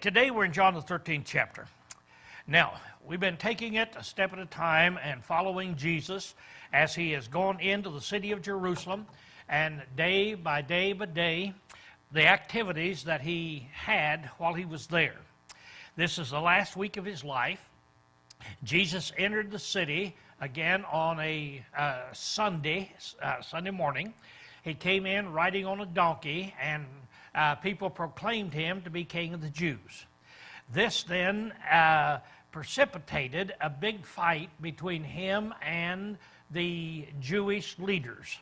Today we're in John the 13th chapter. Now, we've been taking it a step at a time and following Jesus as he has gone into the city of Jerusalem, and day by day by day, the activities that he had while he was there. This is the last week of his life. Jesus entered the city again on a Sunday morning. He came in riding on a donkey, and people proclaimed him to be king of the Jews. This then precipitated a big fight between him and the Jewish leaders.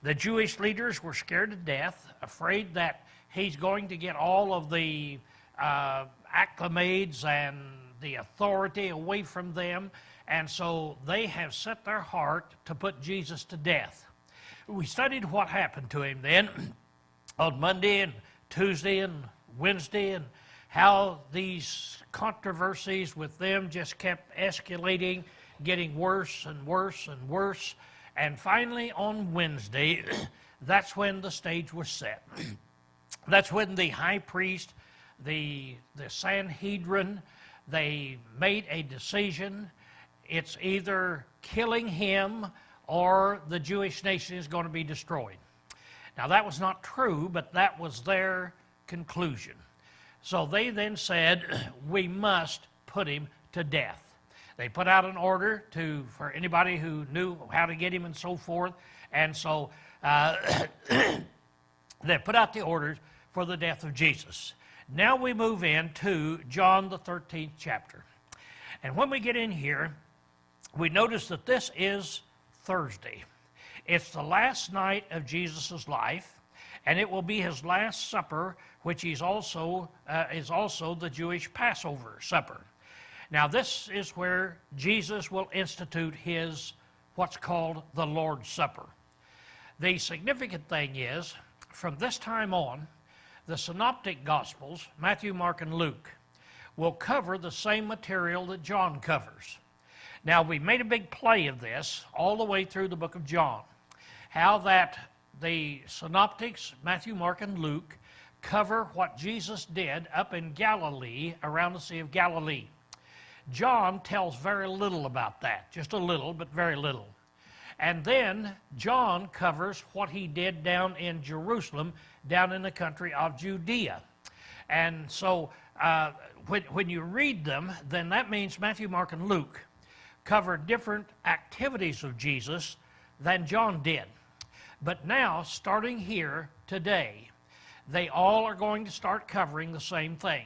The Jewish leaders were scared to death, afraid that he's going to get all of the acclimates and the authority away from them, and so they have set their heart to put Jesus to death. We studied what happened to him then on Monday and Tuesday and Wednesday, and how these controversies with them just kept escalating, getting worse and worse and worse. And finally on Wednesday, that's when the stage was set. That's when the high priest, the Sanhedrin, they made a decision. It's either killing him or the Jewish nation is going to be destroyed. Now that was not true, but that was their conclusion. So they then said, we must put him to death. They put out an order for anybody who knew how to get him and so forth. And so they put out the orders for the death of Jesus. Now we move into John the 13th chapter. And when we get in here, we notice that this is Thursday. It's the last night of Jesus' life, and it will be his last supper, which is also the Jewish Passover supper. Now this is where Jesus will institute his what's called the Lord's Supper. The significant thing is, from this time on, the synoptic Gospels, Matthew, Mark, and Luke, will cover the same material that John covers. Now, we made a big play of this all the way through the book of John, how that the synoptics, Matthew, Mark, and Luke, cover what Jesus did up in Galilee, around the Sea of Galilee. John tells very little about that, just a little, but very little. And then John covers what he did down in Jerusalem, down in the country of Judea. And so when you read them, then that means Matthew, Mark, and Luke cover different activities of Jesus than John did. But now, starting here today, they all are going to start covering the same thing.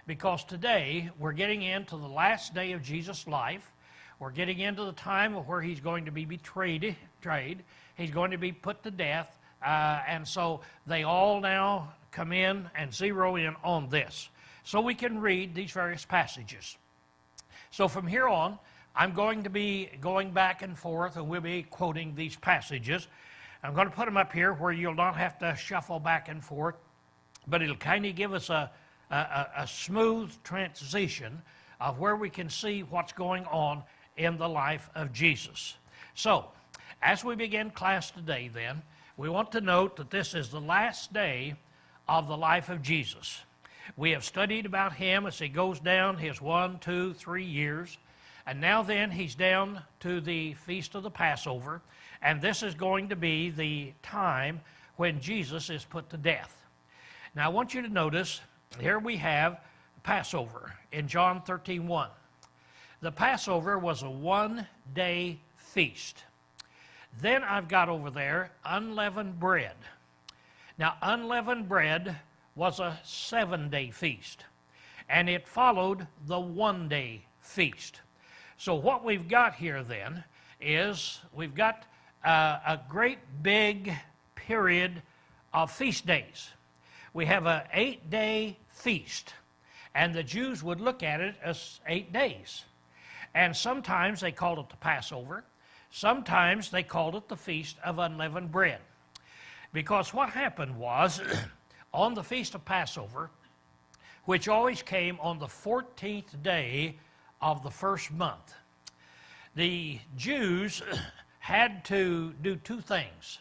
Because today, we're getting into the last day of Jesus' life. We're getting into the time of where he's going to be betrayed. He's going to be put to death. And so they all now come in and zero in on this. So we can read these various passages. So from here on, I'm going to be going back and forth, and we'll be quoting these passages. I'm going to put them up here where you'll not have to shuffle back and forth, but it'll kind of give us a smooth transition of where we can see what's going on in the life of Jesus. So, as we begin class today then, we want to note that this is the last day of the life of Jesus. We have studied about him as he goes down his 1, 2, 3 years, and now then he's down to the Feast of the Passover, and this is going to be the time when Jesus is put to death. Now I want you to notice, here we have Passover in John 13:1. The Passover was a one-day feast. Then I've got over there unleavened bread. Now unleavened bread was a 7-day feast, and it followed the one-day feast. So what we've got here then is we've got a great big period of feast days. We have an 8-day feast, and the Jews would look at it as 8 days. And sometimes they called it the Passover. Sometimes they called it the Feast of Unleavened Bread. Because what happened was, on the Feast of Passover, which always came on the 14th day of the first month, the Jews had to do two things.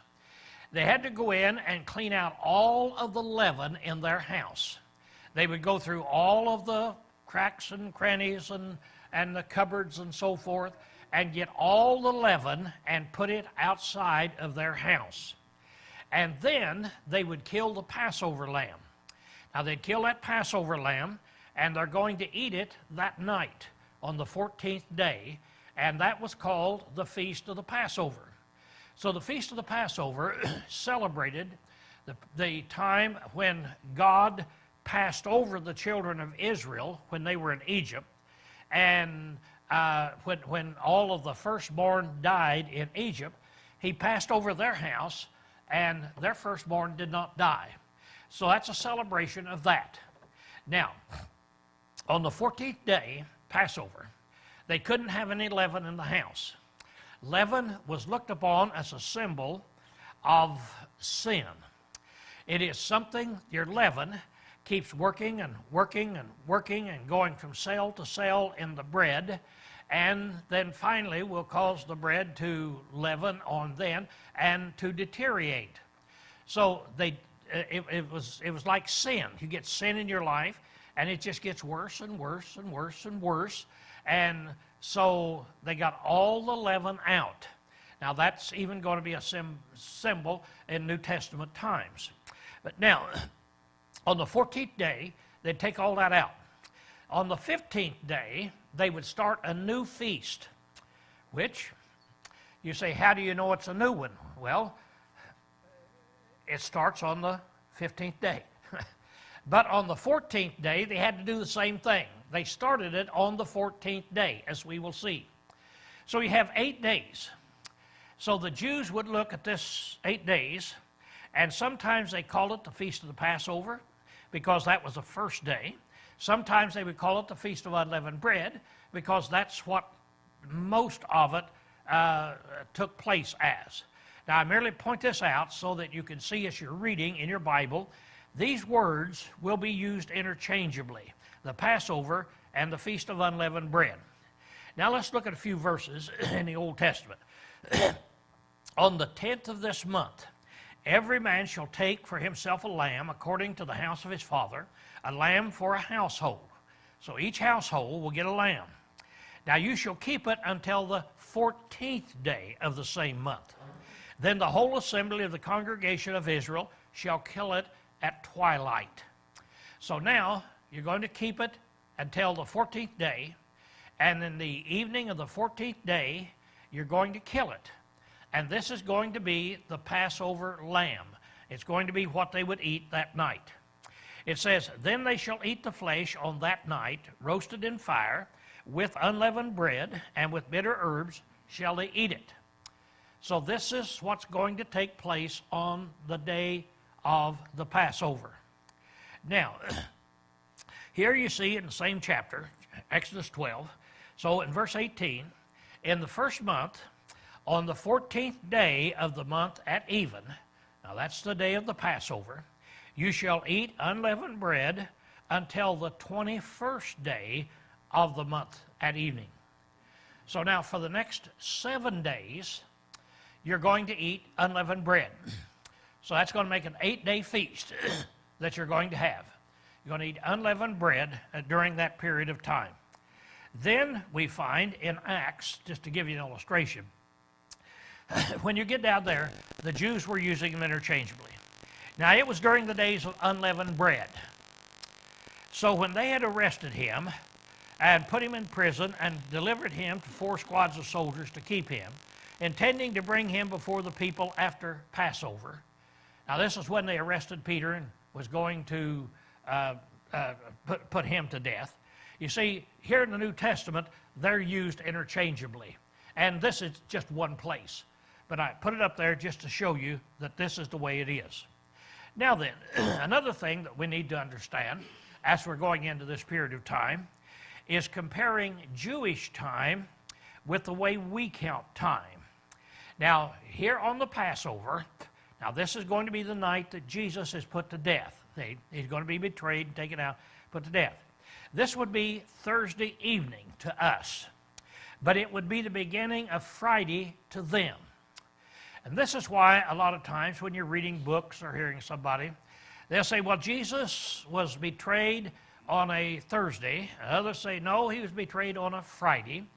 They had to go in and clean out all of the leaven in their house. They would go through all of the cracks and crannies and the cupboards and so forth and get all the leaven and put it outside of their house. And then they would kill the Passover lamb. Now they'd kill that Passover lamb, and they're going to eat it that night on the 14th day, and that was called the Feast of the Passover. So the Feast of the Passover celebrated the time when God passed over the children of Israel when they were in Egypt, and when all of the firstborn died in Egypt, he passed over their house, and their firstborn did not die. So that's a celebration of that. Now, on the 14th day, Passover, they couldn't have any leaven in the house. Leaven was looked upon as a symbol of sin. It is something, your leaven keeps working and working and working and going from cell to cell in the bread, and then finally will cause the bread to leaven on then and to deteriorate. So it was like sin. You get sin in your life, and it just gets worse and worse and worse and worse. And so they got all the leaven out. Now that's even going to be a symbol in New Testament times. But now, on the 14th day, they'd take all that out. On the 15th day, they would start a new feast, which, you say, how do you know it's a new one? Well, it starts on the 15th day. But on the 14th day, they had to do the same thing. They started it on the 14th day, as we will see. So you have 8 days. So the Jews would look at this 8 days, and sometimes they called it the Feast of the Passover, because that was the first day. Sometimes they would call it the Feast of Unleavened Bread, because that's what most of it took place as. Now, I merely point this out so that you can see as you're reading in your Bible, these words will be used interchangeably, the Passover and the Feast of Unleavened Bread. Now, let's look at a few verses in the Old Testament. On the 10th of this month, every man shall take for himself a lamb according to the house of his father, a lamb for a household. So each household will get a lamb. Now you shall keep it until the 14th day of the same month. Then the whole assembly of the congregation of Israel shall kill it at twilight. So now you're going to keep it until the 14th day, and in the evening of the 14th day, you're going to kill it. And this is going to be the Passover lamb. It's going to be what they would eat that night. It says, then they shall eat the flesh on that night, roasted in fire, with unleavened bread, and with bitter herbs shall they eat it. So this is what's going to take place on the day of the Passover. Now, here you see in the same chapter, Exodus 12, so in verse 18, in the first month, on the 14th day of the month at even, now that's the day of the Passover, you shall eat unleavened bread until the 21st day of the month at evening. So now for the next 7 days, you're going to eat unleavened bread. So that's going to make an 8-day feast that you're going to have. You're going to eat unleavened bread during that period of time. Then we find in Acts, just to give you an illustration, when you get down there, the Jews were using them interchangeably. Now, it was during the days of unleavened bread. So when they had arrested him and put him in prison and delivered him to 4 squads of soldiers to keep him, intending to bring him before the people after Passover. Now, this is when they arrested Peter and was going to put him to death. You see, here in the New Testament, they're used interchangeably. And this is just one place. But I put it up there just to show you that this is the way it is. Now then, another thing that we need to understand as we're going into this period of time is comparing Jewish time with the way we count time. Now, here on the Passover, now this is going to be the night that Jesus is put to death. He's going to be betrayed, taken out, put to death. This would be Thursday evening to us, but it would be the beginning of Friday to them. And this is why a lot of times when you're reading books or hearing somebody, They'll say, well, Jesus was betrayed on a Thursday. Others say, no, he was betrayed on a Friday.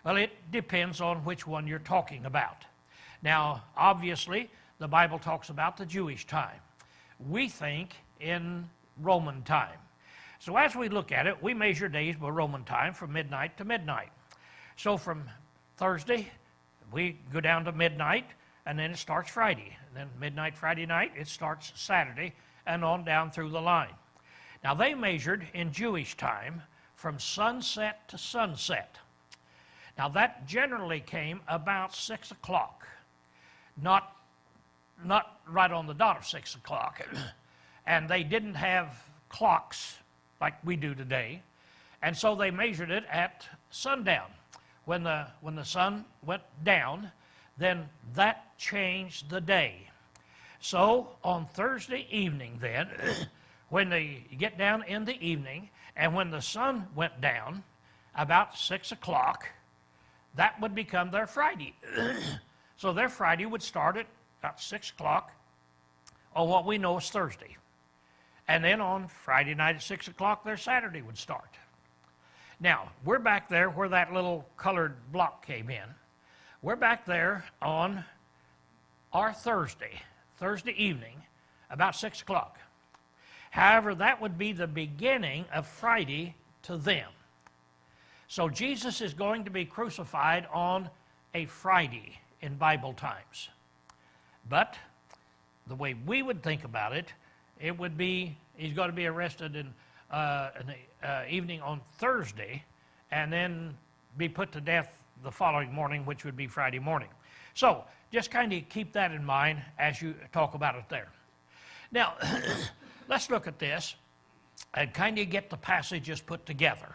Well, it depends on which one you're talking about. Now, obviously, the Bible talks about the Jewish time. We think in Roman time. So as we look at it, we measure days by Roman time from midnight to midnight. So from Thursday, we go down to midnight, and then it starts Friday. And then midnight Friday night, it starts Saturday, and on down through the line. Now, they measured in Jewish time from sunset to sunset. Now, that generally came about 6 o'clock, not right on the dot of 6 o'clock. And they didn't have clocks like we do today. And so they measured it at sundown. When the sun went down, then that changed the day. So on Thursday evening then, when they get down in the evening, and when the sun went down about 6 o'clock, that would become their Friday. So their Friday would start at about 6 o'clock on what we know as Thursday. And then on Friday night at 6 o'clock, their Saturday would start. Now, we're back there where that little colored block came in. We're back there on our Thursday evening, about 6 o'clock. However, that would be the beginning of Friday to them. So Jesus is going to be crucified on a Friday in Bible times. But the way we would think about it, it would be he's going to be arrested in the evening on Thursday and then be put to death the following morning, which would be Friday morning. So just kind of keep that in mind as you talk about it there. Now, let's look at this and kind of get the passages put together.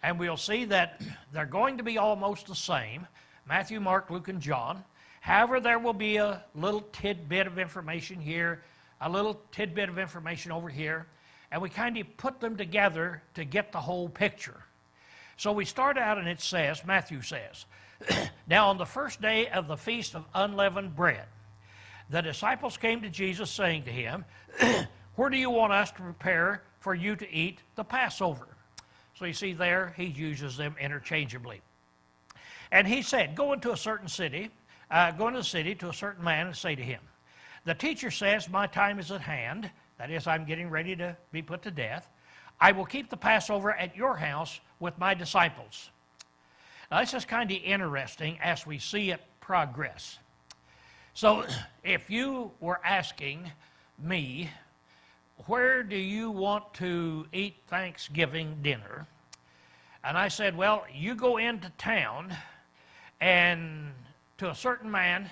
And we'll see that they're going to be almost the same, Matthew, Mark, Luke, and John. However, there will be a little tidbit of information here, a little tidbit of information over here, and we kind of put them together to get the whole picture. So we start out and it says, Matthew says, now on the first day of the Feast of Unleavened Bread, the disciples came to Jesus saying to him, where do you want us to prepare for you to eat the Passover? So you see there, he uses them interchangeably. And he said, go into the city to a certain man and say to him, the teacher says, my time is at hand. That is, I'm getting ready to be put to death. I will keep the Passover at your house with my disciples. Now, this is kind of interesting as we see it progress. So, if you were asking me, where do you want to eat Thanksgiving dinner? And I said, well, you go into town and to a certain man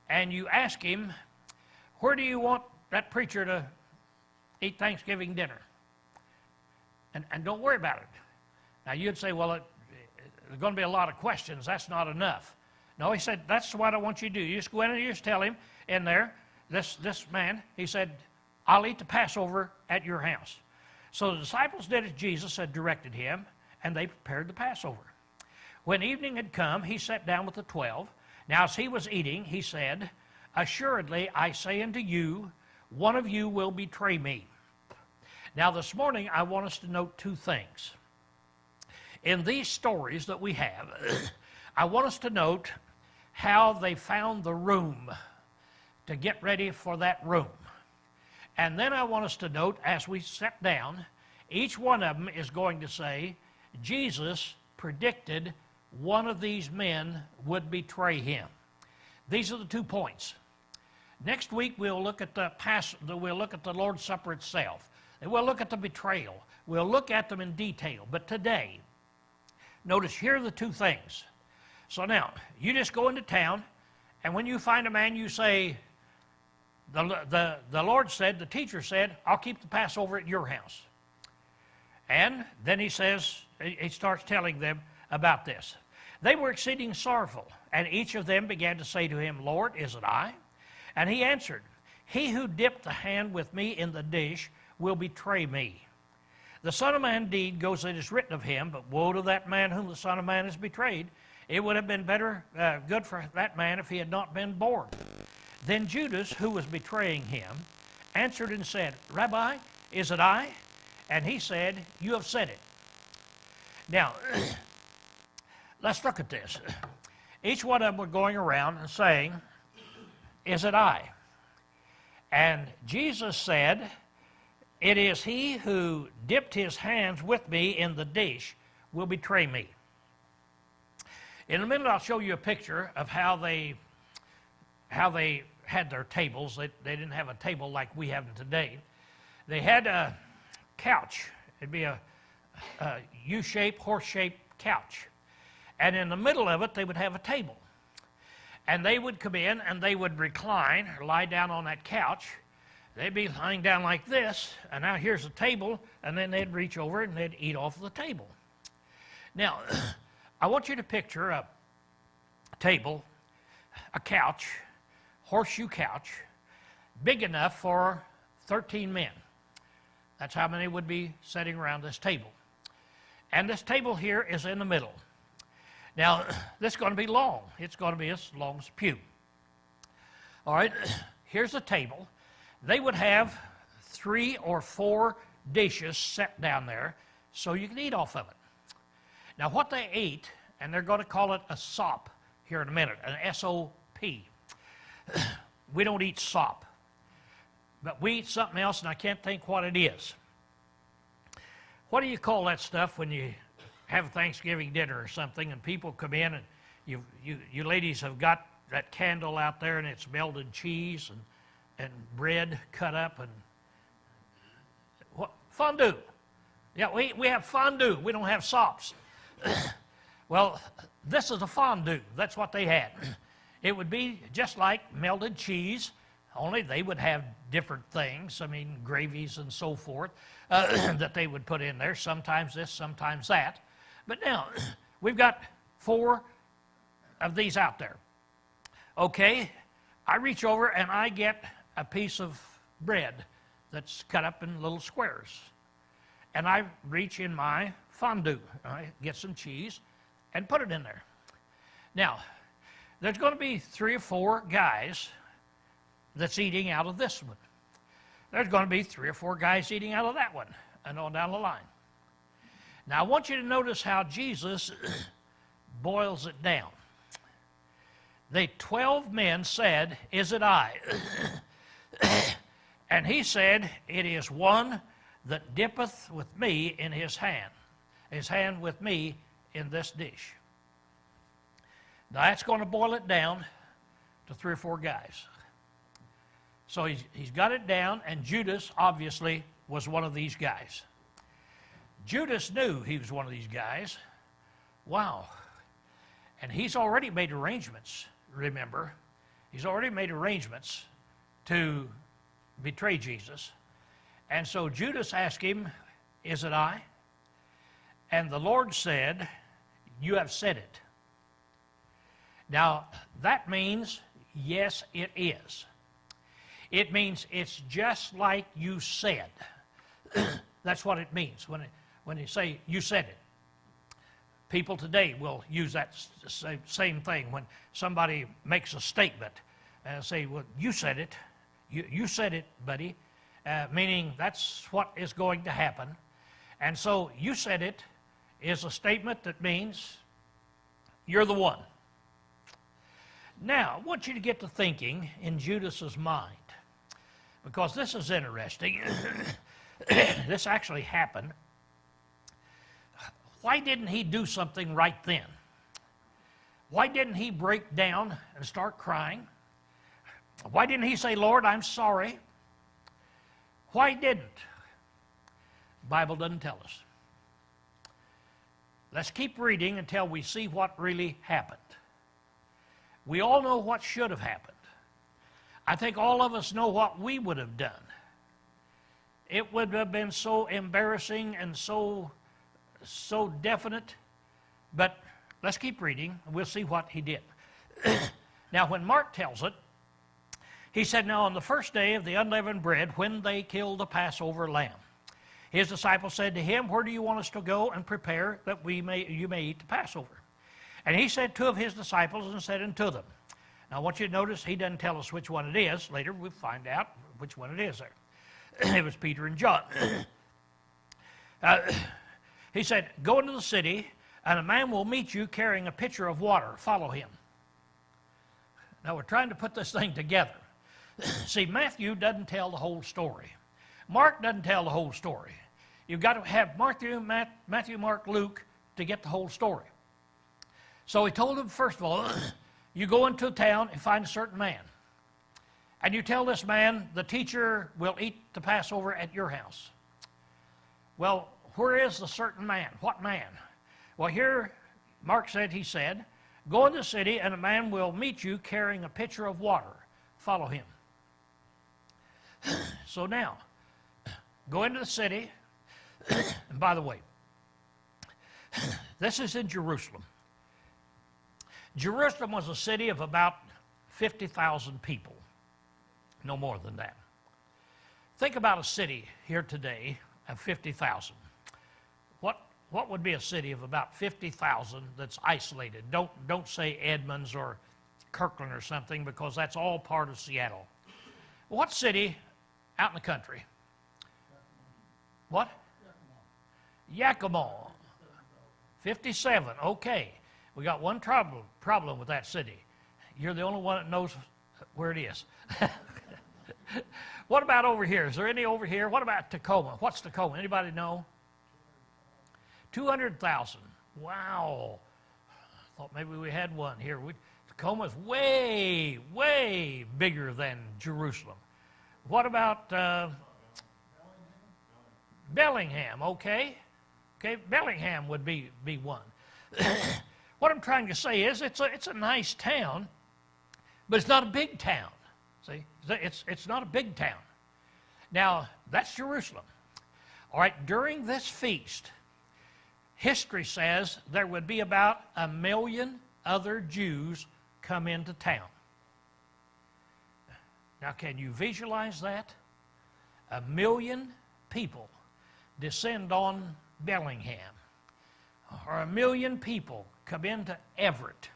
and you ask him, where do you want that preacher to eat Thanksgiving dinner? And don't worry about it. Now, you'd say, well, there's going to be a lot of questions. That's not enough. No, he said, that's what I want you to do. You just go in and you just tell him in there, this man, he said, I'll eat the Passover at your house. So the disciples did as Jesus had directed him, and they prepared the Passover. When evening had come, he sat down with the 12. Now as he was eating, he said, assuredly, I say unto you, one of you will betray me. Now this morning, I want us to note two things. In these stories that we have, I want us to note how they found the room to get ready for that room. And then I want us to note, as we sit down, each one of them is going to say, Jesus predicted one of these men would betray him. These are the 2 points. Next week we'll look at the Lord's Supper itself. And we'll look at the betrayal. We'll look at them in detail. But today, notice here are the 2 things. So now, you just go into town, and when you find a man, you say, the Lord said, the teacher said, I'll keep the Passover at your house. And then he starts telling them about this. They were exceeding sorrowful, and each of them began to say to him, Lord, is it I? And he answered, he who dipped the hand with me in the dish will betray me. The Son of Man indeed goes as it is written of him, but woe to that man whom the Son of Man has betrayed. It would have been good for that man if he had not been born. Then Judas, who was betraying him, answered and said, Rabbi, is it I? And he said, you have said it. Now, let's look at this. Each one of them were going around and saying, is it I? And Jesus said, it is he who dipped his hands with me in the dish will betray me. In a minute, I'll show you a picture of how they had their tables. They didn't have a table like we have them today. They had a couch. It'd be a U-shaped, horse-shaped couch. And in the middle of it, they would have a table. And they would come in and they would recline or lie down on that couch. They'd be lying down like this, and now here's a table, and then they'd reach over and they'd eat off the table. Now, I want you to picture a table, a couch, horseshoe couch, big enough for 13 men. That's how many would be sitting around this table. And this table here is in the middle. Now, this is going to be long. It's going to be as long as a pew. All right, here's the table. They would have 3 or 4 dishes set down there so you can eat off of it. Now, what they ate, and they're going to call it a sop here in a minute, an S-O-P. We don't eat sop, but we eat something else, and I can't think what it is. What do you call that stuff when you have a Thanksgiving dinner or something, and people come in, and you ladies have got that candle out there, and it's melted cheese and bread cut up, and what? Fondue. Yeah, we have fondue. We don't have sops. Well, this is a fondue. That's what they had. It would be just like melted cheese, only they would have different things, I mean, gravies and so forth, that they would put in there, sometimes this, sometimes that. But now, we've got 4 of these out there. Okay, I reach over and I get a piece of bread that's cut up in little squares. And I reach in my fondue. I get some cheese and put it in there. Now, there's going to be 3 or 4 guys that's eating out of this one. There's going to be 3 or 4 guys eating out of that one, and on down the line. Now, I want you to notice how Jesus boils it down. The 12 men said, is it I? And he said, it is one that dippeth with me in his hand with me in this dish. Now, that's going to boil it down to 3 or 4 guys. So he's got it down, and Judas obviously was one of these guys. Judas knew he was one of these guys. Wow. And he's already made arrangements, remember. He's already made arrangements to betray Jesus. And so Judas asked him, is it I? And the Lord said, you have said it. Now, that means, yes, it is. It means it's just like you said. That's what it means when you say you said it. People today will use that same thing when somebody makes a statement and say, well, you said it. You said it, buddy, meaning that's what is going to happen. And so you said it is a statement that means you're the one. Now, I want you to get to thinking in Judas's mind, because this is interesting. This actually happened. Why didn't he do something right then? Why didn't he break down and start crying? Why didn't he say, Lord, I'm sorry? Why didn't? The Bible doesn't tell us. Let's keep reading until we see what really happened. We all know what should have happened. I think all of us know what we would have done. It would have been so embarrassing and so definite. But let's keep reading, and we'll see what he did. Now, when Mark tells it, he said, now on the first day of the unleavened bread, when they killed the Passover lamb, his disciples said to him, where do you want us to go and prepare that you may eat the Passover? And he sent 2 of his disciples and said unto them. Now I want you to notice he doesn't tell us which one it is. Later we'll find out which one it is there. It was Peter and John. He said, go into the city, and a man will meet you carrying a pitcher of water. Follow him. Now, we're trying to put this thing together. See, Matthew doesn't tell the whole story. Mark doesn't tell the whole story. You've got to have Matthew, Mark, Luke to get the whole story. So he told him, first of all, you go into a town and find a certain man. And you tell this man, the teacher will eat the Passover at your house. Well, where is the certain man? What man? Well, here, Mark said, he said, go in the city and a man will meet you carrying a pitcher of water. Follow him. So now, go into the city. And by the way, this is in Jerusalem. Jerusalem was a city of about 50,000 people. No more than that. Think about a city here today of 50,000. What would be a city of about 50,000 that's isolated? Don't say Edmonds or Kirkland or something, because that's all part of Seattle. What city out in the country? What? Yakima. 57. Okay. We got one problem with that city. You're the only one that knows where it is. What about over here? Is there any over here? What about Tacoma? What's Tacoma? Anybody know? 200,000. Wow. I thought maybe we had one here. Tacoma's way, way bigger than Jerusalem. What about Bellingham? Okay. Okay, Bellingham would be one. What I'm trying to say is it's a nice town, but it's not a big town. See, it's not a big town. Now, that's Jerusalem. All right, during this feast, history says there would be about 1 million other Jews come into town. Now, can you visualize that? 1 million people descend on Bellingham, or 1 million people come into Everett.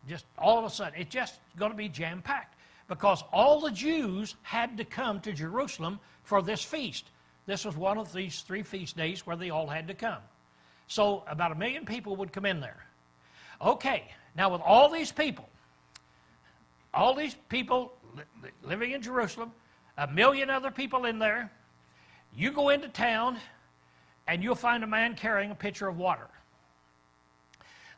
Just all of a sudden, it's just going to be jam-packed, because all the Jews had to come to Jerusalem for this feast. This was one of these 3 feast days where they all had to come. So about 1 million people would come in there. Okay, now with all these people living in Jerusalem, 1 million other people in there, you go into town and you'll find a man carrying a pitcher of water.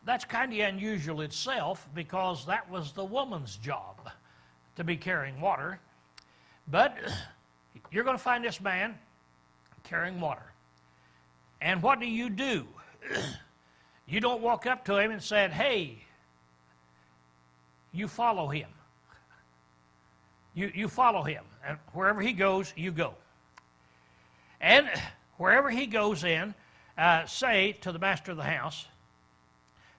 That's kind of unusual itself, because that was the woman's job, to be carrying water. But you're going to find this man carrying water. And what do? You don't walk up to him and say, hey, you follow him. You follow him. And wherever he goes, you go. And wherever he goes in, say to the master of the house,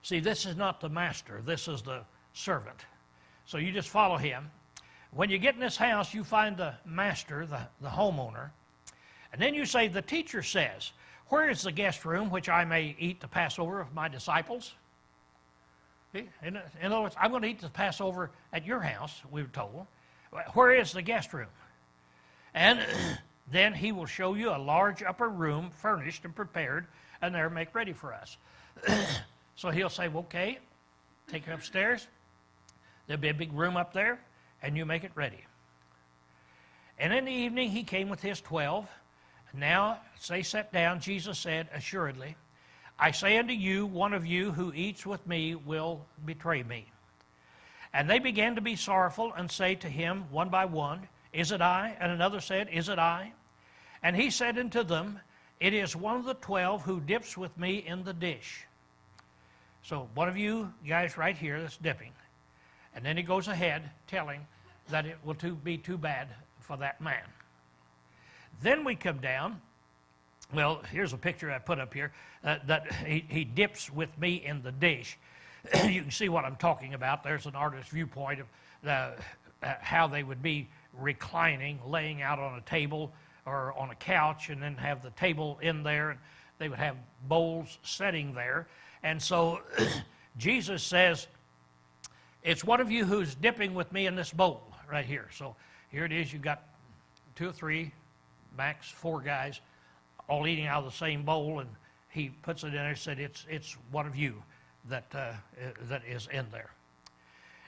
see, this is not the master, this is the servant. So you just follow him. When you get in this house, you find the master, the homeowner, and then you say, the teacher says, where is the guest room which I may eat the Passover of my disciples? See? In other words, I'm going to eat the Passover at your house, we were told. Where is the guest room? And then he will show you a large upper room, furnished and prepared, and there make ready for us. So he'll say, well, okay, take it upstairs. There'll be a big room up there, and you make it ready. And in the evening he came with his 12. Now, as they sat down, Jesus said, assuredly, I say unto you, one of you who eats with me will betray me. And they began to be sorrowful and say to him one by one, is it I? And another said, is it I? And he said unto them, it is one of the 12 who dips with me in the dish. So one of you guys right here that's dipping. And then he goes ahead telling that it will be too bad for that man. Then we come down. Well, here's a picture I put up here that he dips with me in the dish. You can see what I'm talking about. There's an artist's viewpoint of how they would be reclining, laying out on a table or on a couch, and then have the table in there, and they would have bowls setting there. And so Jesus says, it's one of you who's dipping with me in this bowl right here. So here it is. You've got 2 or 3 max 4 guys, all eating out of the same bowl, and he puts it in there and said, it's one of you that is in there.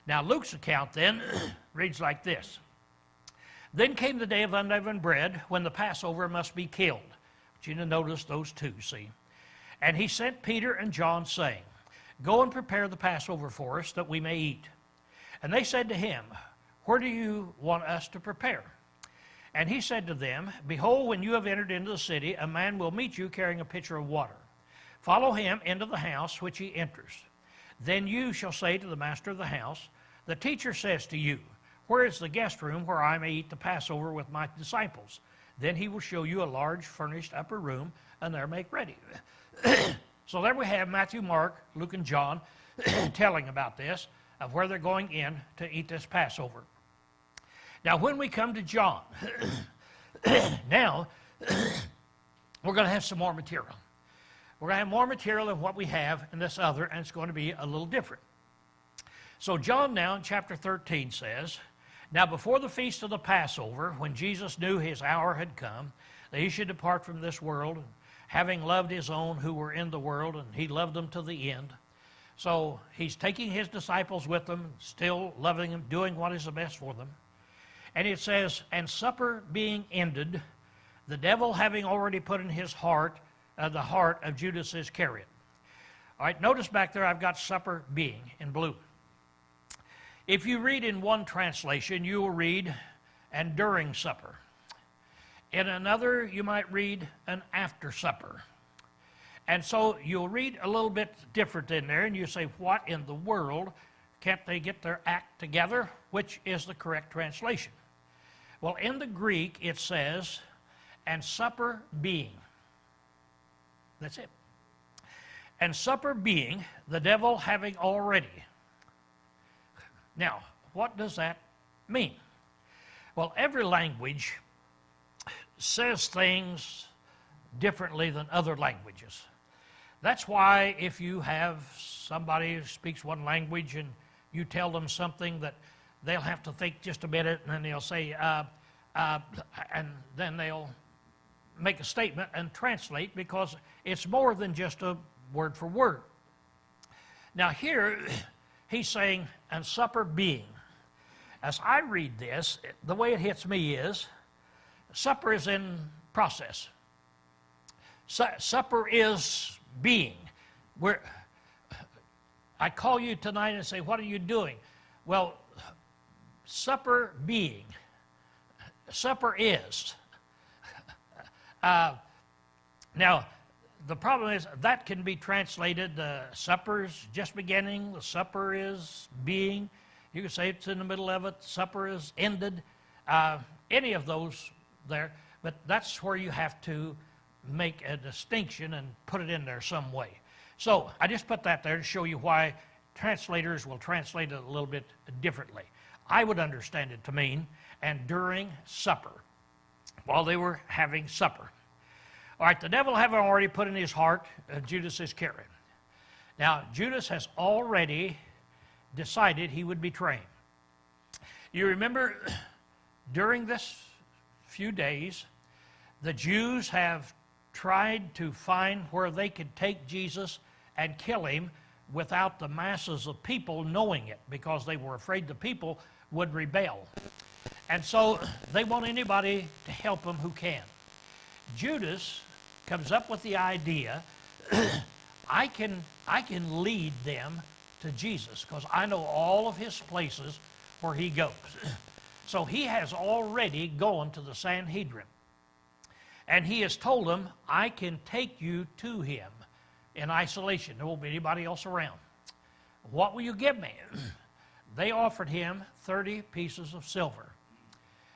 Now, Luke's account then reads like this. Then came the day of unleavened bread, when the Passover must be killed. But you notice those two, see. And he sent Peter and John, saying, Go and prepare the Passover for us, that we may eat. And they said to him, Where do you want us to prepare? And he said to them, Behold, when you have entered into the city, a man will meet you carrying a pitcher of water. Follow him into the house which he enters. Then you shall say to the master of the house, The teacher says to you, Where is the guest room where I may eat the Passover with my disciples? Then he will show you a large furnished upper room, and there make ready. So there we have Matthew, Mark, Luke, and John telling about this, of where they're going in to eat this Passover. Now, when we come to John, now we're going to have some more material. We're going to have more material than what we have in this other, and it's going to be a little different. So John now in chapter 13 says, Now before the feast of the Passover, when Jesus knew his hour had come, that he should depart from this world, having loved his own who were in the world, and he loved them to the end. So he's taking his disciples with him, still loving them, doing what is the best for them. And it says, And supper being ended, the devil having already put in his heart, the heart of Judas Iscariot. All right, notice back there I've got supper being in blue. If you read in one translation, you will read, and during supper. In another, you might read, an after supper. And so you'll read a little bit different in there, and you say, what in the world? Can't they get their act together? Which is the correct translation? Well, in the Greek, it says, and supper being. That's it. And supper being, the devil having already. Now, what does that mean? Well, every language says things differently than other languages. That's why if you have somebody who speaks one language and you tell them something, that they'll have to think just a minute, and then they'll say, and then they'll make a statement and translate, because it's more than just a word for word. Now here, he's saying, and supper being. As I read this, the way it hits me is, supper is in process. Supper is being. I call you tonight and say, what are you doing? Well, supper being. Supper is. Now, the problem is that can be translated, the supper's just beginning, the supper is being. You can say it's in the middle of it, supper is ended. Any of those there, but that's where you have to make a distinction and put it in there some way. So I just put that there to show you why translators will translate it a little bit differently. I would understand it to mean, and during supper, while they were having supper. All right, the devil having already put in his heart Judas Iscariot. Now, Judas has already decided he would betray him. You remember, during this few days, the Jews have tried to find where they could take Jesus and kill him without the masses of people knowing it, because they were afraid the people would rebel. And so they want anybody to help them who can. Judas comes up with the idea, I can lead them to Jesus, because I know all of his places where he goes. So he has already gone to the Sanhedrin. And he has told them, I can take you to him in isolation. There won't be anybody else around. What will you give me? They offered him 30 pieces of silver,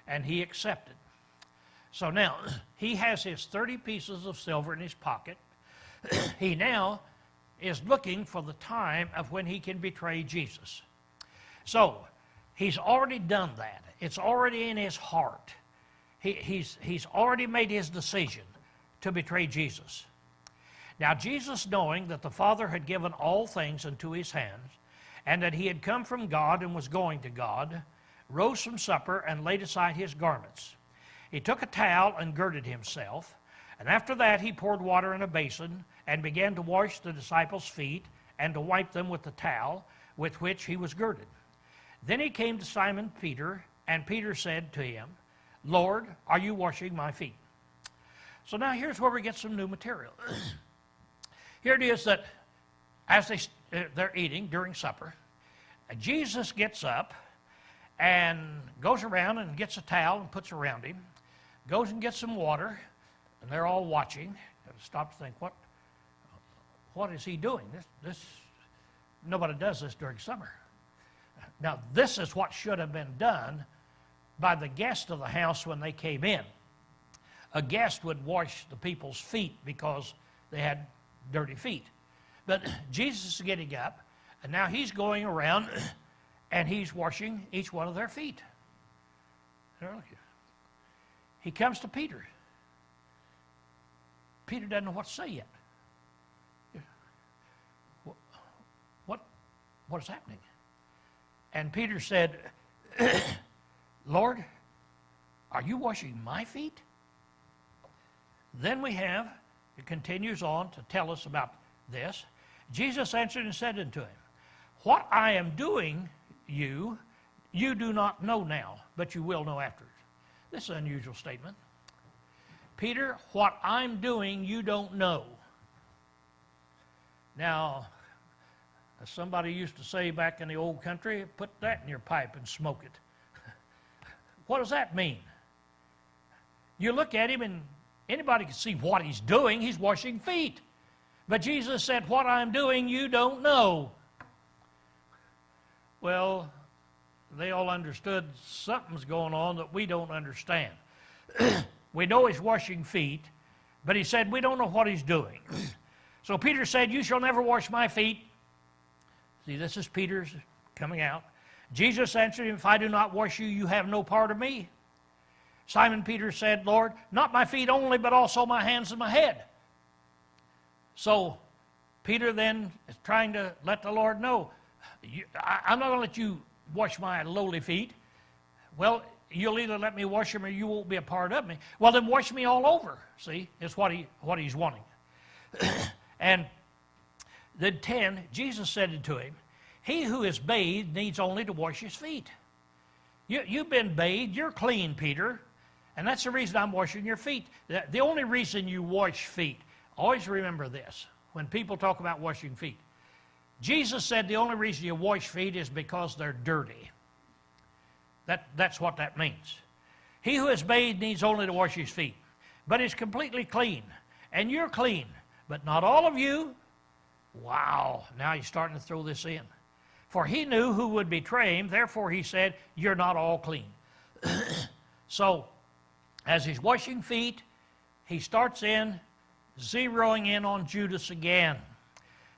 and he accepted. So now, he has his 30 pieces of silver in his pocket. He now is looking for the time of when he can betray Jesus. So, he's already done that. It's already in his heart. He's already made his decision to betray Jesus. Now, Jesus, knowing that the Father had given all things into his hands, and that he had come from God and was going to God, rose from supper and laid aside his garments. He took a towel and girded himself, and after that he poured water in a basin and began to wash the disciples' feet and to wipe them with the towel with which he was girded. Then he came to Simon Peter, and Peter said to him, Lord, are you washing my feet? So now here's where we get some new material. Here it is that as they're eating during supper, Jesus gets up and goes around and gets a towel and puts around him, goes and gets some water, and they're all watching. Stop to think, what is he doing? Nobody does this during summer. Now, this is what should have been done by the guest of the house when they came in. A guest would wash the people's feet because they had dirty feet. But Jesus is getting up, and now he's going around and he's washing each one of their feet. He comes to Peter. Peter doesn't know what to say yet. What is happening? And Peter said, Lord, are you washing my feet? Then it continues on to tell us about this. Jesus answered and said unto him, what I am doing you do not know now, but you will know afterwards. This is an unusual statement. Peter, what I'm doing you don't know. Now, as somebody used to say back in the old country, put that in your pipe and smoke it. What does that mean? You look at him and anybody can see what he's doing. He's washing feet. But Jesus said, what I'm doing you don't know. Well, they all understood something's going on that we don't understand. We know he's washing feet, but he said we don't know what he's doing. So Peter said, you shall never wash my feet. See, this is Peter's coming out. Jesus answered him, if I do not wash you, you have no part of me. Simon Peter said, Lord, not my feet only, but also my hands and my head. So Peter then is trying to let the Lord know, I'm not going to let you wash my lowly feet. Well, you'll either let me wash them or you won't be a part of me. Well, then wash me all over. See, is what he's wanting. And then 10, Jesus said to him, he who is bathed needs only to wash his feet. You've been bathed, you're clean, Peter. And that's the reason I'm washing your feet. The only reason you wash feet, always remember this, when people talk about washing feet. Jesus said the only reason you wash feet is because they're dirty. That's what that means. He who is bathed needs only to wash his feet, but is completely clean. And you're clean, but not all of you. Wow, now he's starting to throw this in. For he knew who would betray him, therefore he said, you're not all clean. So, as he's washing feet, he starts zeroing in on Judas again.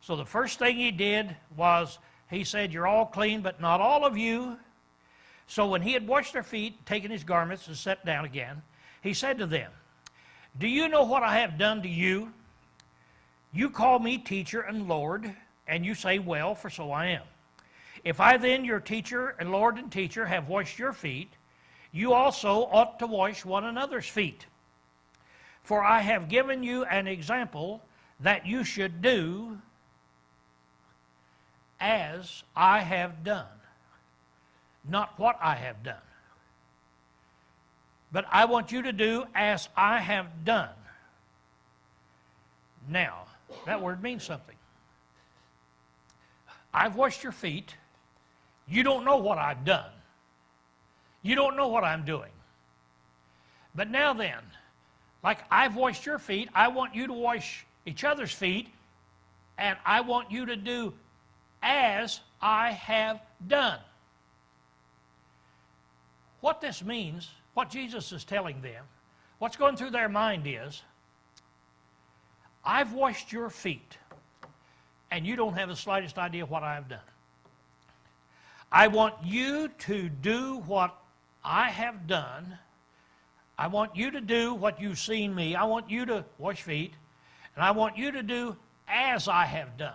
So the first thing he did was, he said, you're all clean, but not all of you. So when he had washed their feet, taken his garments and sat down again, he said to them, do you know what I have done to you? You call me teacher and Lord, and you say, well, for so I am. If I then, your teacher and Lord and teacher, have washed your feet, you also ought to wash one another's feet. For I have given you an example that you should do as I have done. Not what I have done. But I want you to do as I have done. Now, that word means something. I've washed your feet. You don't know what I've done. You don't know what I'm doing. But now then, like I've washed your feet, I want you to wash each other's feet, and I want you to do as I have done. What this means, what Jesus is telling them, what's going through their mind is, I've washed your feet, and you don't have the slightest idea what I have done. I want you to do what I have done. I want you to do what you've seen me. I want you to wash feet, and I want you to do as I have done.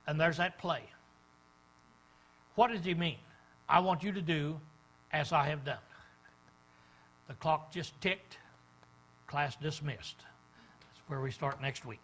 And there's that play. What does he mean? I want you to do as I have done. The clock just ticked. Class dismissed. That's where we start next week.